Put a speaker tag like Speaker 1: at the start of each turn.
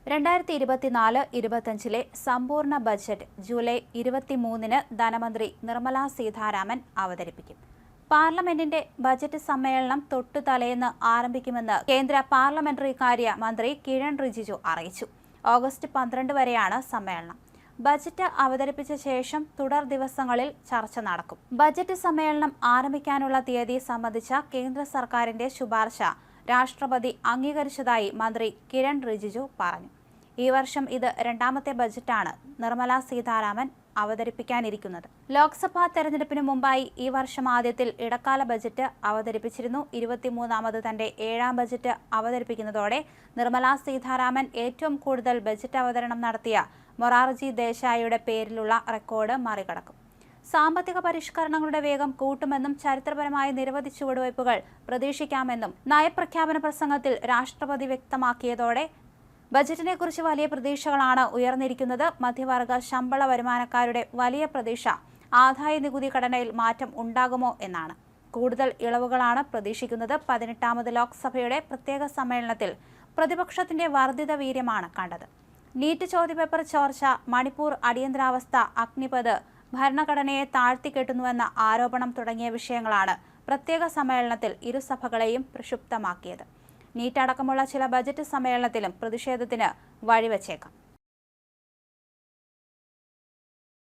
Speaker 1: 2024-25 സമ്പൂർണ്ണ budget July 23-ന് ധനമന്ത്രി നിർമ്മല സീതാരാമൻ അവതരിപ്പിക്കും. പാർലമെന്റിന്റെ ബജറ്റ് സമ്മേളനം തൊട്ടുതലേന്ന് ആരംഭിക്കുമെന്ന് കേന്ദ്ര പാർലമെന്ററി കാര്യ മന്ത്രി കിരൺ റിജിജു അറിയിച്ചു. ഓഗസ്റ്റ് 12 വരെയാണ് സമ്മേളനം. ബജറ്റ് അവതരിപ്പിച്ച ശേഷം തുടർ ദിവസങ്ങളിൽ ചർച്ച നടക്കും. ബജറ്റ് സമ്മേളനം ആരംഭിക്കാനുള്ള തീയതി സംബന്ധിച്ച കേന്ദ്ര സർക്കാരിന്റെ ശുപാർശ രാഷ്ട്രപതി അംഗീകരിച്ചതായി മന്ത്രി കിരൺ റിജിജു പറഞ്ഞു. ഈ വർഷം ഇത് രണ്ടാമത്തെ ബജറ്റാണ് നിർമ്മല സീതാരാമൻ അവതരിപ്പിക്കാനിരിക്കുന്നത്. ലോക്സഭാ തെരഞ്ഞെടുപ്പിന് മുമ്പായി ഈ വർഷം ആദ്യത്തിൽ ഇടക്കാല ബജറ്റ് അവതരിപ്പിച്ചിരുന്നു. 23ാമത് തന്റെ 7ാം ബജറ്റ് അവതരിപ്പിക്കുന്നതോടെ നിർമ്മല സീതാരാമൻ ഏറ്റവും കൂടുതൽ ബജറ്റ് അവതരണം നടത്തിയ മൊറാർജി ദേശായിയുടെ പേരിലുള്ള റെക്കോർഡ് മറികടക്കും. സാമ്പത്തിക പരിഷ്കരണങ്ങളുടെ വേഗം കൂട്ടുമെന്നും ചരിത്രപരമായ നിരവധി ചുവടുവയ്പുകൾ പ്രതീക്ഷിക്കാമെന്നും നയപ്രഖ്യാപന പ്രസംഗത്തിൽ രാഷ്ട്രപതി വ്യക്തമാക്കിയതോടെ ബജറ്റിനെക്കുറിച്ച് വലിയ പ്രതീക്ഷകളാണ് ഉയർന്നിരിക്കുന്നത്. മധ്യവർഗ ശമ്പള വരുമാനക്കാരുടെ വലിയ പ്രതീക്ഷ ആദായ നികുതി ഘടനയിൽ മാറ്റം ഉണ്ടാകുമോ എന്നാണ്. കൂടുതൽ ഇളവുകളാണ് പ്രതീക്ഷിക്കുന്നത്. 18ാമത് ലോക്സഭയുടെ പ്രത്യേക സമ്മേളനത്തിൽ പ്രതിപക്ഷത്തിന്റെ വർദ്ധിത വീര്യമാണ് കണ്ടത്. നീറ്റ് ചോദ്യപേപ്പർ ചോർച്ച, മണിപ്പൂർ അടിയന്തരാവസ്ഥ, അഗ്നിപഥ്, ഭരണഘടനയെ താഴ്ത്തിക്കെട്ടുന്നുവെന്ന ആരോപണം തുടങ്ങിയ വിഷയങ്ങളാണ് പ്രത്യേക സമ്മേളനത്തിൽ ഇരുസഭകളെയും പ്രക്ഷുബ്ധമാക്കിയത്. നീറ്റ് അടക്കമുള്ള ചില ബജറ്റ് സമ്മേളനത്തിലും പ്രതിഷേധത്തിന് വഴിവെച്ചേക്കാം.